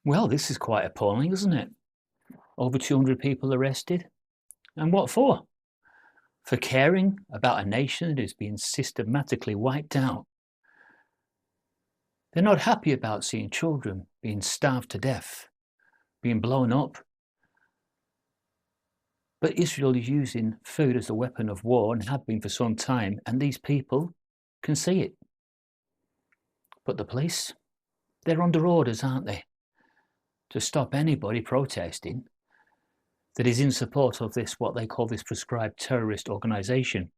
Well, this is quite appalling, isn't it? Over 200 people arrested. And what for? For caring about a nation that is being systematically wiped out. They're not happy about seeing children being starved to death, being blown up. But Israel is using food as a weapon of war and have been for some time, and these people can see it. But the police, they're under orders, aren't they? To stop anybody protesting that is in support of this, what they call this prescribed terrorist organization.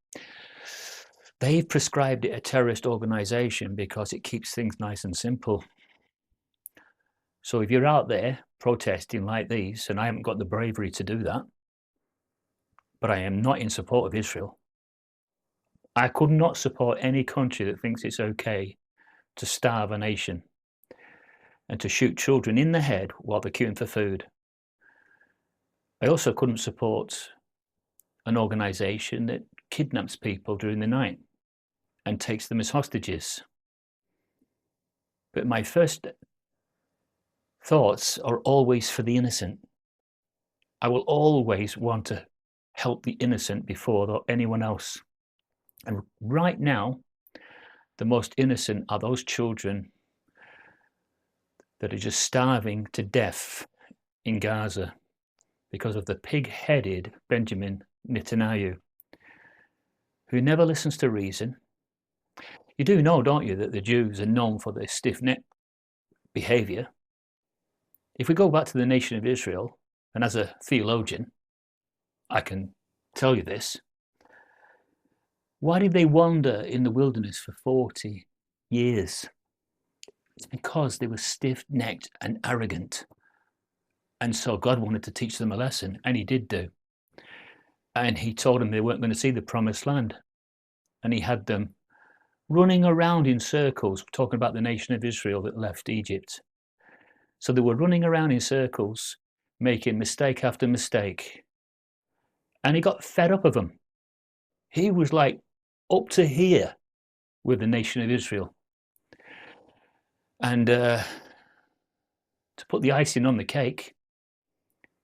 They've prescribed it a terrorist organization because it keeps things nice and simple. So if you're out there protesting like these, and I haven't got the bravery to do that, but I am not in support of Israel. I could not support any country that thinks it's okay to starve a nation and to shoot children in the head while they're queuing for food. I also couldn't support an organization that kidnaps people during the night and takes them as hostages. But my first thoughts are always for the innocent. I will always want to help the innocent before anyone else. And right now, the most innocent are those children that are just starving to death in Gaza because of the pig-headed Benjamin Netanyahu, who never listens to reason. You do know, don't you, that the Jews are known for their stiff-necked behavior. If we go back to the nation of Israel, and as a theologian, I can tell you this, why did they wander in the wilderness for 40 years? It's because they were stiff-necked and arrogant. And so God wanted to teach them a lesson, and he did do. And he told them they weren't going to see the promised land. And he had them running around in circles, talking about the nation of Israel that left Egypt. So they were running around in circles, making mistake after mistake. And he got fed up of them. He was like up to here with the nation of Israel. And to put the icing on the cake,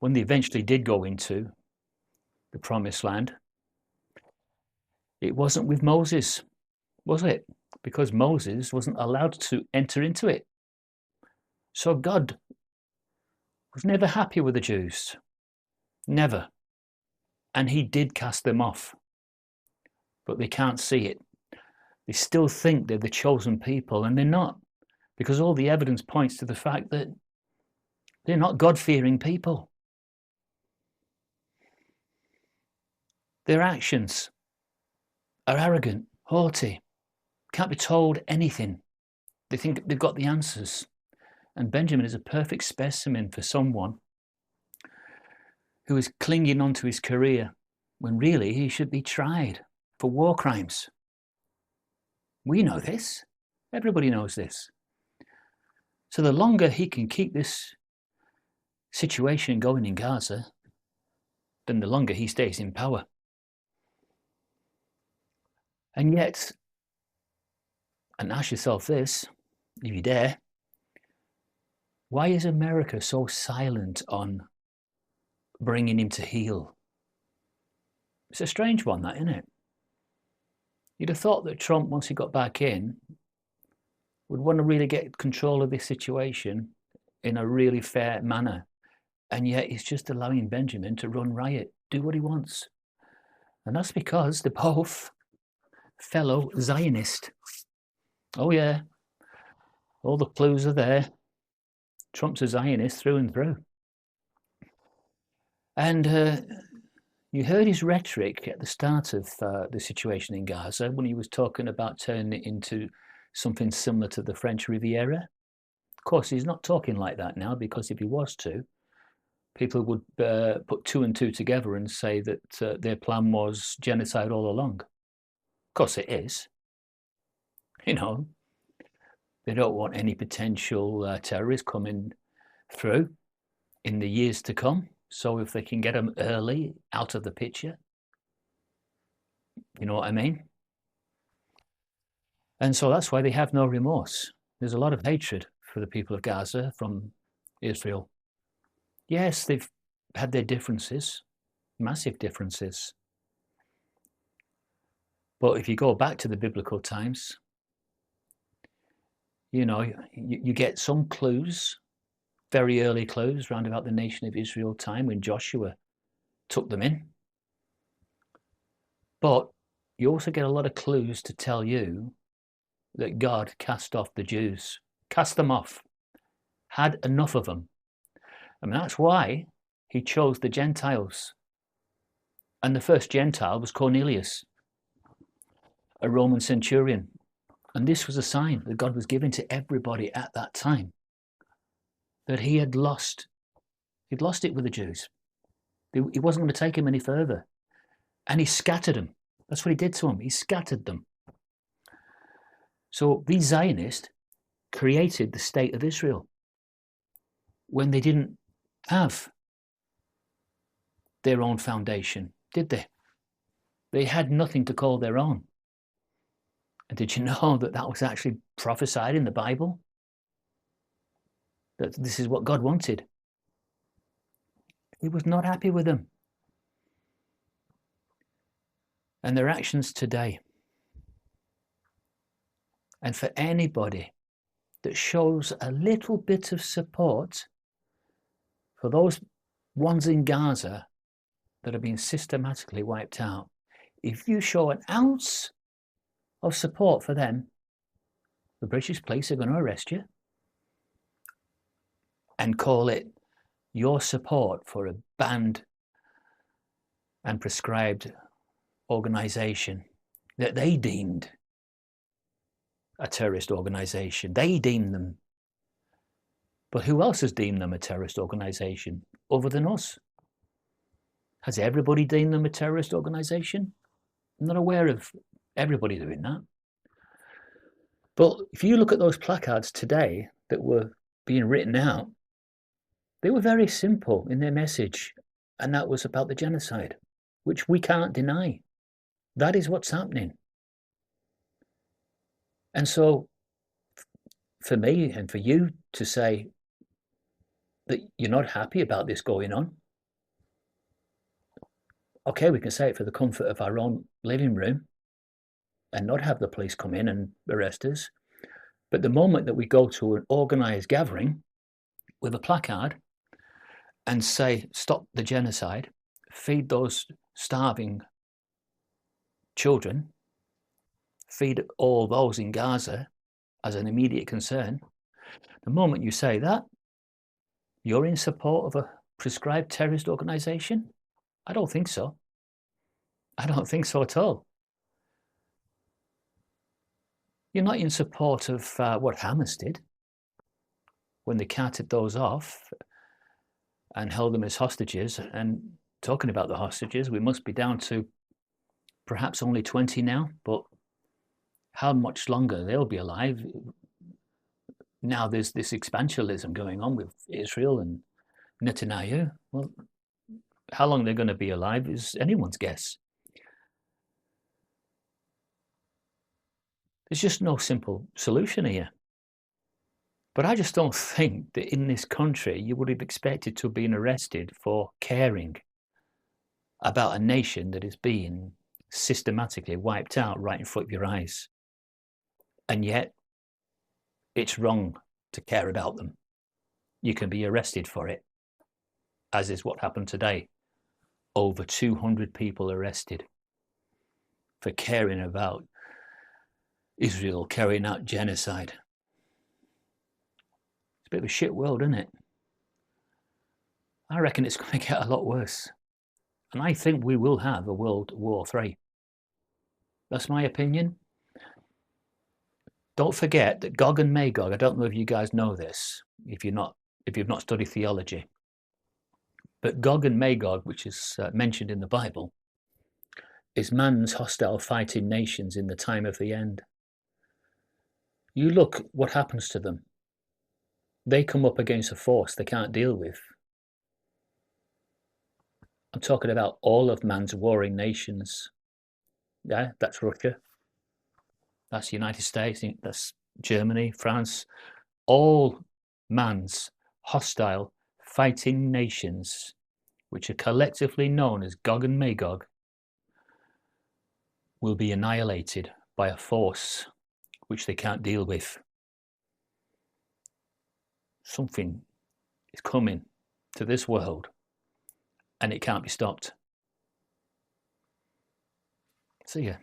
when they eventually did go into the promised land, it wasn't with Moses, was it? Because Moses wasn't allowed to enter into it. So God was never happy with the Jews. Never. And he did cast them off. But they can't see it. They still think they're the chosen people, and they're not. Because all the evidence points to the fact that they're not God-fearing people. Their actions are arrogant, haughty, can't be told anything. They think they've got the answers. And Benjamin is a perfect specimen for someone who is clinging on to his career when really he should be tried for war crimes. We know this. Everybody knows this. So the longer he can keep this situation going in Gaza, then the longer he stays in power. And yet, and ask yourself this, if you dare, why is America so silent on bringing him to heel? It's a strange one, that, isn't it? You'd have thought that Trump, once he got back in, would want to really get control of this situation in a really fair manner. And yet he's just allowing Benjamin to run riot, do what he wants. And that's because they're both fellow Zionists. Oh yeah, all the clues are there. Trump's a Zionist through and through. And you heard his rhetoric at the start of the situation in Gaza when he was talking about turning it into something similar to the French Riviera. Of course, he's not talking like that now, because if he was to, people would put two and two together and say that their plan was genocide all along. Of course it is. You know, they don't want any potential terrorists coming through in the years to come. So if they can get them early out of the picture, you know what I mean? And so that's why they have no remorse. There's a lot of hatred for the people of Gaza from Israel. Yes, they've had their differences, massive differences. But if you go back to the biblical times, you know, you get some clues, very early clues, round about the nation of Israel time when Joshua took them in. But you also get a lot of clues to tell you that God cast off the Jews, cast them off, had enough of them. I mean, that's why he chose the Gentiles. And the first Gentile was Cornelius, a Roman centurion. And this was a sign that God was giving to everybody at that time, that he'd lost it with the Jews. He wasn't going to take them any further. And he scattered them. That's what he did to them. He scattered them. So these Zionists created the state of Israel when they didn't have their own foundation, did they? They had nothing to call their own. And did you know that that was actually prophesied in the Bible? That this is what God wanted. He was not happy with them. And their actions today. And for anybody that shows a little bit of support for those ones in Gaza that are being systematically wiped out, if you show an ounce of support for them, the British police are going to arrest you and call it your support for a banned and prescribed organization that they deemed a terrorist organization. They deemed them. But who else has deemed them a terrorist organization other than us? Has everybody deemed them a terrorist organization? I'm not aware of everybody doing that. But if you look at those placards today that were being written out, they were very simple in their message, and that was about the genocide, which we can't deny. That is what's happening. And so for me and for you to say that you're not happy about this going on, okay, we can say it for the comfort of our own living room and not have the police come in and arrest us. But the moment that we go to an organised gathering with a placard and say, stop the genocide, feed those starving children, feed all those in Gaza as an immediate concern, the moment you say that, you're in support of a prescribed terrorist organisation? I don't think so. I don't think so at all. You're not in support of what Hamas did when they carted those off and held them as hostages. And talking about the hostages, we must be down to perhaps only 20 now, but how much longer they'll be alive? Now there's this expansionism going on with Israel and Netanyahu. Well, how long they're going to be alive is anyone's guess. There's just no simple solution here. But I just don't think that in this country you would have expected to have been arrested for caring about a nation that is being systematically wiped out right in front of your eyes. And yet, it's wrong to care about them. You can be arrested for it, as is what happened today. Over 200 people arrested for caring about Israel carrying out genocide. It's a bit of a shit world, isn't it? I reckon it's going to get a lot worse. And I think we will have a World War III. That's my opinion. Don't forget that Gog and Magog, I don't know if you guys know this, if you've not studied theology, but Gog and Magog, which is mentioned in the Bible, is man's hostile fighting nations in the time of the end. You look what happens to them. They come up against a force they can't deal with. I'm talking about all of man's warring nations. Yeah, that's Russia. That's the United States. That's Germany, France. All man's hostile, fighting nations, which are collectively known as Gog and Magog, will be annihilated by a force which they can't deal with. Something is coming to this world and it can't be stopped. See ya.